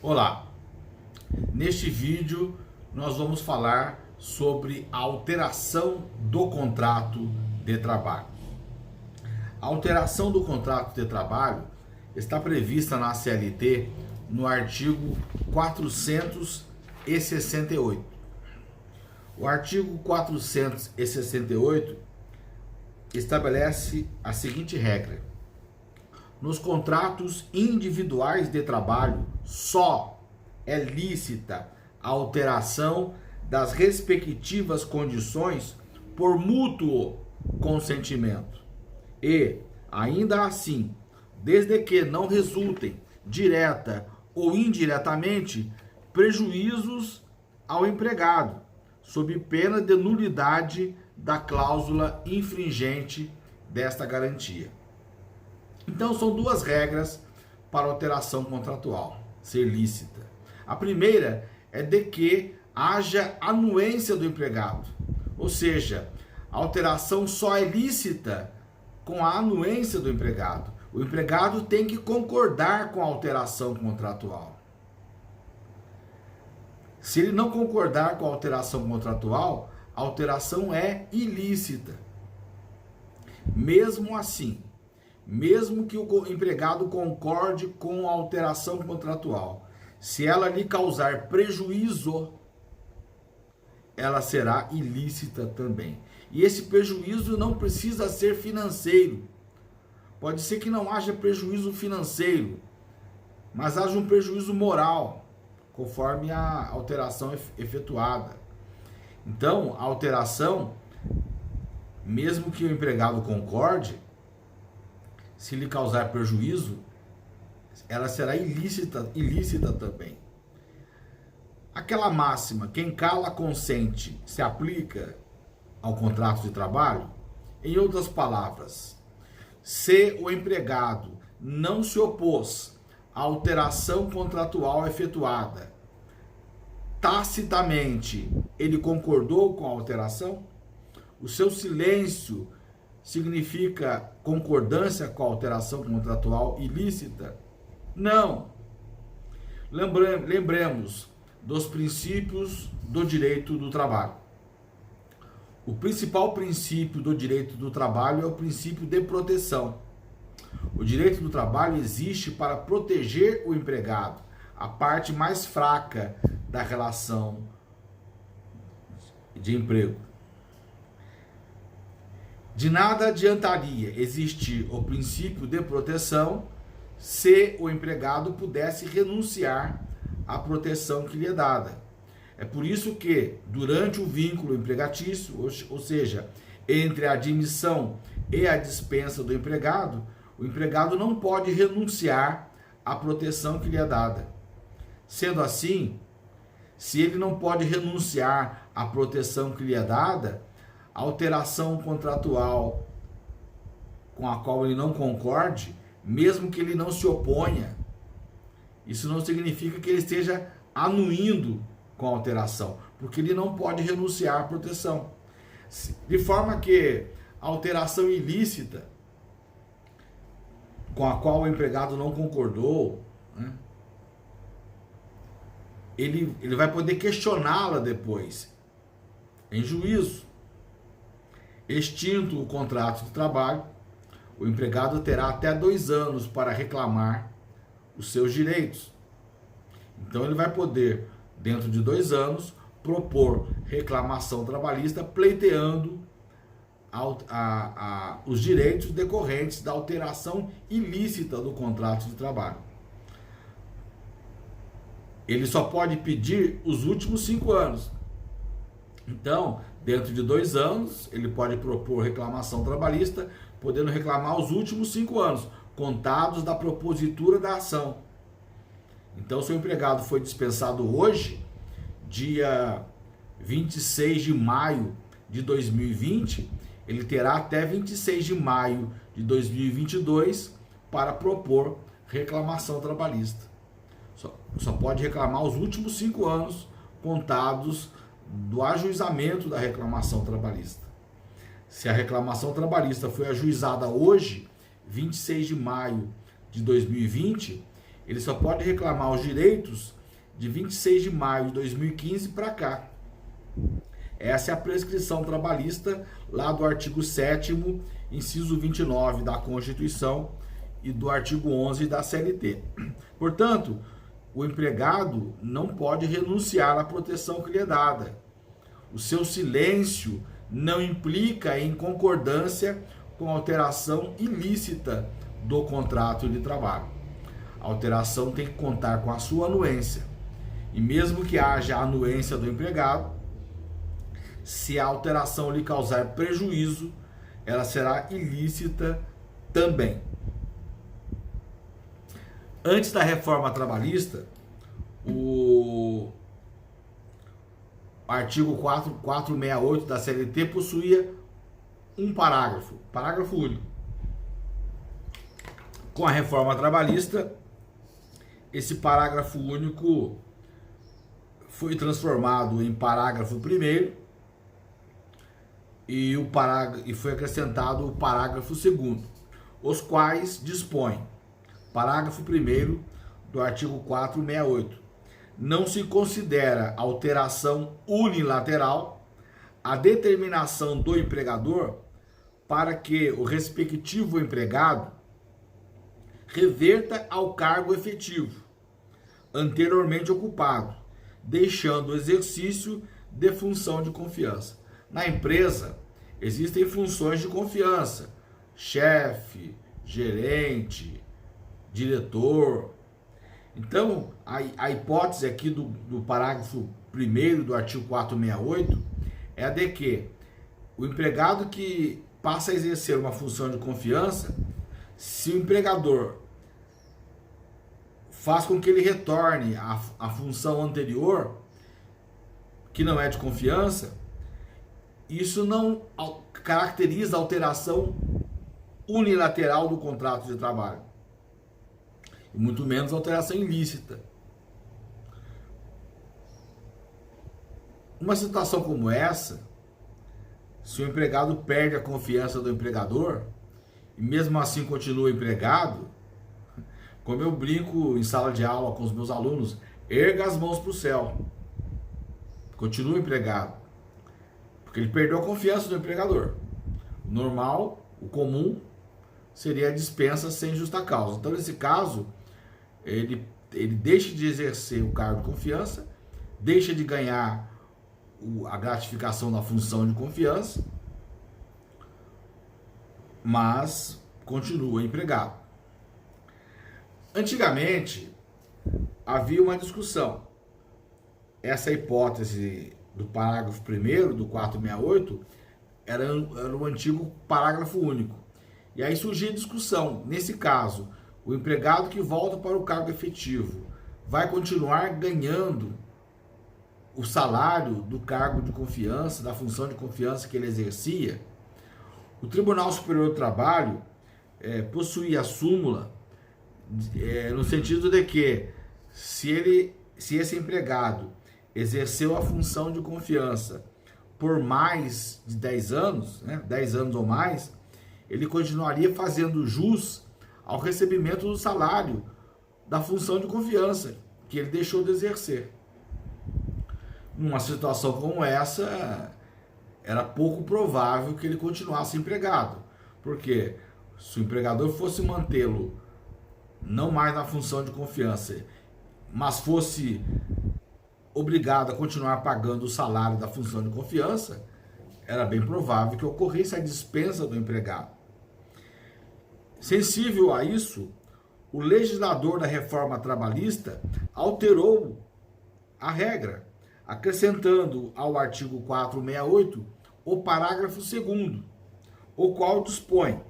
Olá, neste vídeo nós vamos falar sobre a alteração do contrato de trabalho. A alteração do contrato de trabalho está prevista na CLT no artigo 468. O artigo 468 estabelece a seguinte regra: nos contratos individuais de trabalho, só é lícita a alteração das respectivas condições por mútuo consentimento. E, ainda assim, desde que não resultem, direta ou indiretamente, prejuízos ao empregado, sob pena de nulidade da cláusula infringente desta garantia. Então, são duas regras para alteração contratual ser lícita. A primeira é de que haja anuência do empregado, ou seja, a alteração só é lícita com a anuência do empregado. O empregado tem que concordar com a alteração contratual. Se ele não concordar com a alteração contratual, a alteração é ilícita. Mesmo assim, mesmo que o empregado concorde com a alteração contratual, se ela lhe causar prejuízo, ela será ilícita também. E esse prejuízo não precisa ser financeiro. Pode ser que não haja prejuízo financeiro, mas haja um prejuízo moral, conforme a alteração efetuada. Então, a alteração, mesmo que o empregado concorde, se lhe causar prejuízo, ela será ilícita também. Aquela máxima, quem cala consente, se aplica ao contrato de trabalho? Em outras palavras, se o empregado não se opôs à alteração contratual efetuada, tacitamente ele concordou com a alteração, o seu silêncio significa concordância com a alteração contratual ilícita? Não. Lembremos dos princípios do direito do trabalho. O principal princípio do direito do trabalho é o princípio de proteção. O direito do trabalho existe para proteger o empregado, a parte mais fraca da relação de emprego. De nada adiantaria existir o princípio de proteção se o empregado pudesse renunciar à proteção que lhe é dada. É por isso que, durante o vínculo empregatício, ou seja, entre a admissão e a dispensa do empregado, o empregado não pode renunciar à proteção que lhe é dada. Sendo assim, se ele não pode renunciar à proteção que lhe é dada, a alteração contratual com a qual ele não concorde, mesmo que ele não se oponha, isso não significa que ele esteja anuindo com a alteração, porque ele não pode renunciar à proteção. De forma que a alteração ilícita com a qual o empregado não concordou, né, ele vai poder questioná-la depois, em juízo. Extinto o contrato de trabalho, o empregado terá até 2 anos para reclamar os seus direitos. Então ele vai poder, dentro de 2 anos, propor reclamação trabalhista pleiteando os direitos decorrentes da alteração ilícita do contrato de trabalho. Ele só pode pedir os últimos 5 anos. Então, dentro de 2 anos, ele pode propor reclamação trabalhista, podendo reclamar os últimos 5 anos, contados da propositura da ação. Então, se o empregado foi dispensado hoje, dia 26 de maio de 2020, ele terá até 26 de maio de 2022 para propor reclamação trabalhista. Só pode reclamar os últimos 5 anos contados do ajuizamento da reclamação trabalhista. Se a reclamação trabalhista foi ajuizada hoje, 26 de maio de 2020, Ele só pode reclamar os direitos de 26 de maio de 2015 para cá. Essa é a prescrição trabalhista lá do artigo 7º, inciso 29 da Constituição e do artigo 11 da CLT. Portanto, o empregado não pode renunciar à proteção que lhe é dada. O seu silêncio não implica em concordância com alteração ilícita do contrato de trabalho. A alteração tem que contar com a sua anuência. E mesmo que haja anuência do empregado, se a alteração lhe causar prejuízo, ela será ilícita também. Antes da reforma trabalhista, o artigo 468 da CLT possuía um parágrafo único. Com a reforma trabalhista, esse parágrafo único foi transformado em parágrafo 1º e foi acrescentado o parágrafo 2º, os quais dispõem, parágrafo 1º do artigo 468, não se considera alteração unilateral a determinação do empregador para que o respectivo empregado reverta ao cargo efetivo anteriormente ocupado, deixando o exercício de função de confiança. Na empresa, existem funções de confiança: chefe, gerente, diretor. Então, a hipótese aqui do parágrafo 1º do artigo 468 é a de que o empregado que passa a exercer uma função de confiança, se o empregador faz com que ele retorne à função anterior, que não é de confiança, isso não caracteriza alteração unilateral do contrato de trabalho, e muito menos alteração ilícita. Uma situação como essa, se o empregado perde a confiança do empregador e mesmo assim continua empregado, como eu brinco em sala de aula com os meus alunos, erga as mãos para o céu, continua empregado, porque ele perdeu a confiança do empregador. O normal, o comum, seria a dispensa sem justa causa. Então, nesse caso, ele deixa de exercer o cargo de confiança, deixa de ganhar a gratificação da função de confiança, mas continua empregado. Antigamente, havia uma discussão. Essa hipótese do parágrafo 1º do 468 era o antigo parágrafo único. E aí surgia discussão. Nesse caso, o empregado que volta para o cargo efetivo vai continuar ganhando o salário do cargo de confiança, da função de confiança que ele exercia? O Tribunal Superior do Trabalho possuía a súmula no sentido de que se esse empregado exerceu a função de confiança por mais de 10 anos, 10 anos ou mais, ele continuaria fazendo jus ao recebimento do salário da função de confiança que ele deixou de exercer. Numa situação como essa, era pouco provável que ele continuasse empregado, porque se o empregador fosse mantê-lo não mais na função de confiança, mas fosse obrigado a continuar pagando o salário da função de confiança, era bem provável que ocorresse a dispensa do empregado. Sensível a isso, o legislador da reforma trabalhista alterou a regra, acrescentando ao artigo 468 o parágrafo 2º, o qual dispõe: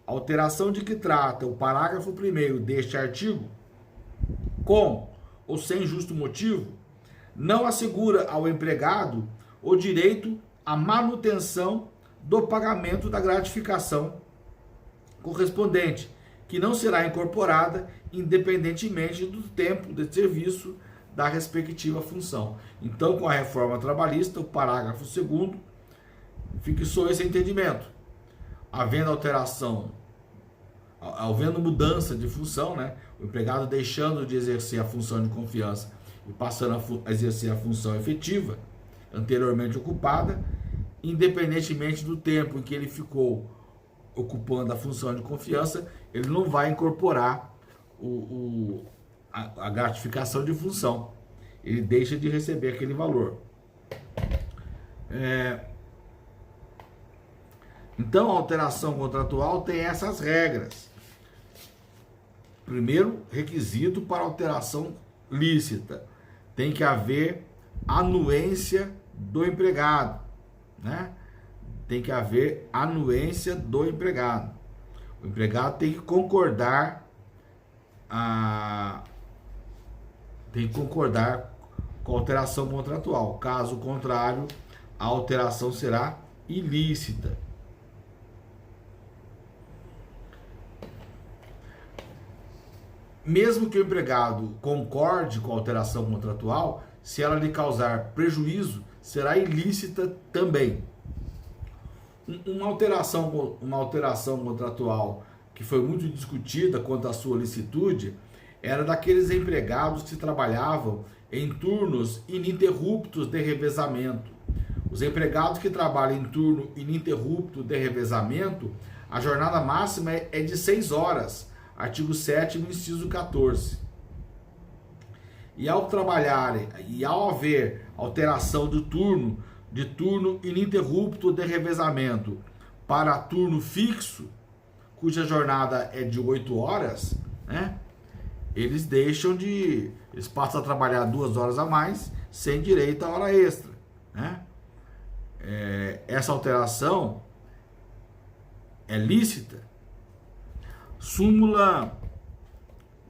a alteração de que trata o parágrafo 1º deste artigo, com ou sem justo motivo, não assegura ao empregado o direito à manutenção do pagamento da gratificação correspondente, que não será incorporada independentemente do tempo de serviço da respectiva função. Então, com a reforma trabalhista, o parágrafo 2º fixou esse entendimento. Havendo havendo mudança de função, né? O empregado deixando de exercer a função de confiança e passando a exercer a função efetiva, anteriormente ocupada, independentemente do tempo em que ele ficou ocupando a função de confiança, ele não vai incorporar a gratificação de função. Ele deixa de receber aquele valor. Então, a alteração contratual tem essas regras. Primeiro requisito para alteração lícita: tem que haver anuência do empregado, né? Tem que haver anuência do empregado. O empregado tem que concordar com a alteração contratual. Caso contrário, a alteração será ilícita. Mesmo que o empregado concorde com a alteração contratual, se ela lhe causar prejuízo, será ilícita também. Uma alteração contratual que foi muito discutida quanto à sua licitude era daqueles empregados que trabalhavam em turnos ininterruptos de revezamento. Os empregados que trabalham em turno ininterrupto de revezamento, a jornada máxima é de 6 horas, artigo 7º, inciso 14. E ao trabalharem, e ao haver alteração de turno ininterrupto de revezamento para turno fixo, cuja jornada é de 8 horas, né? Eles passam a trabalhar 2 horas a mais, sem direito a hora extra, né? Essa alteração é lícita. Súmula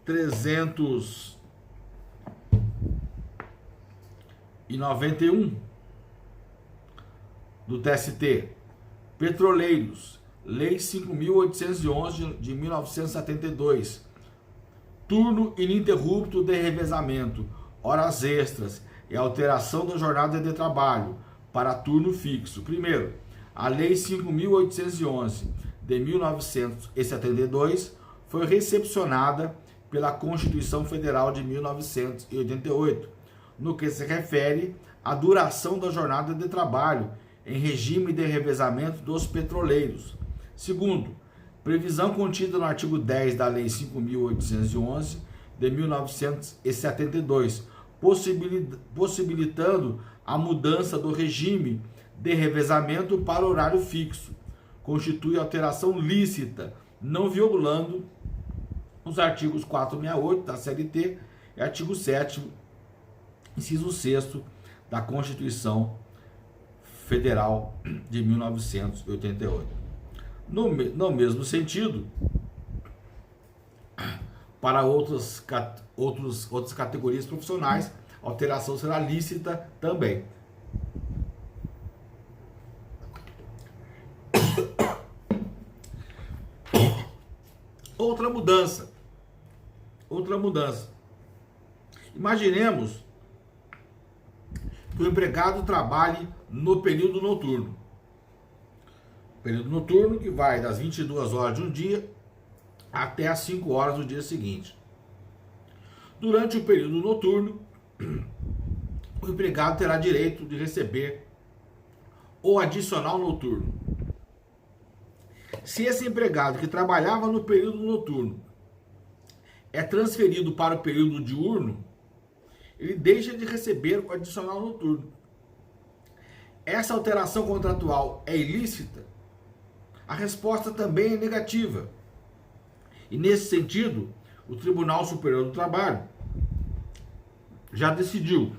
391 do TST. Petroleiros, Lei 5.811 de 1972. Turno ininterrupto de revezamento, horas extras e alteração da jornada de trabalho para turno fixo. Primeiro, a Lei 5.811 de 1972 foi recepcionada pela Constituição Federal de 1988, no que se refere à duração da jornada de trabalho em regime de revezamento dos petroleiros. Segundo, previsão contida no artigo 10 da Lei 5.811 de 1972, possibilitando a mudança do regime de revezamento para horário fixo, constitui alteração lícita, não violando os artigos 468 da CLT e artigo 7º, inciso 6º da Constituição Federal de 1988. No mesmo sentido, para outras categorias profissionais, a alteração será lícita também. Outra mudança. Imaginemos que o empregado trabalhe no período noturno. Período noturno que vai das 22 horas de um dia até as 5 horas do dia seguinte. Durante o período noturno, o empregado terá direito de receber o adicional noturno. Se esse empregado que trabalhava no período noturno é transferido para o período diurno, ele deixa de receber o adicional noturno. Essa alteração contratual é ilícita? A resposta também é negativa. E nesse sentido, o Tribunal Superior do Trabalho já decidiu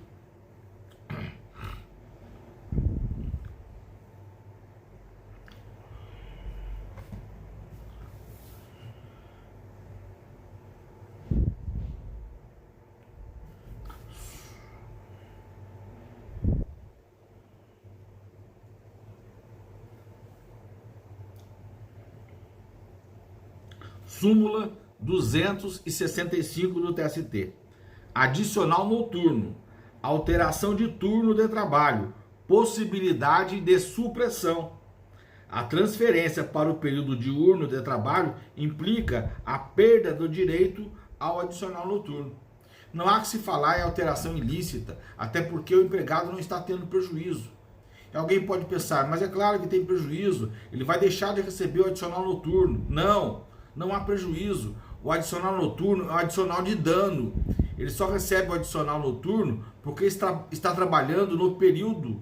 súmula 265 do TST. Adicional noturno, alteração de turno de trabalho, possibilidade de supressão. A transferência para o período diurno de trabalho implica a perda do direito ao adicional noturno. Não há que se falar em alteração ilícita, até porque o empregado não está tendo prejuízo. Alguém pode pensar, mas é claro que tem prejuízo, ele vai deixar de receber o adicional noturno. Não, não há prejuízo. O adicional noturno é um adicional de dano. Ele só recebe o adicional noturno porque está trabalhando no período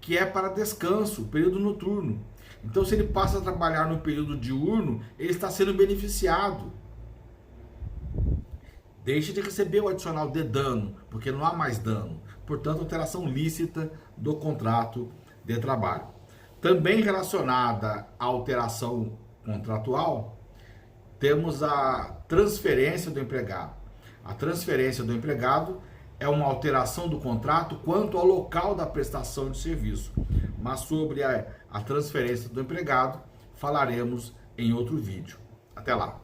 que é para descanso, período noturno. Então, se ele passa a trabalhar no período diurno, ele está sendo beneficiado. Deixe de receber o adicional de dano, porque não há mais dano. Portanto, alteração lícita do contrato de trabalho. Também relacionada à alteração contratual, temos a transferência do empregado. A transferência do empregado é uma alteração do contrato quanto ao local da prestação de serviço. Mas sobre a transferência do empregado falaremos em outro vídeo. Até lá!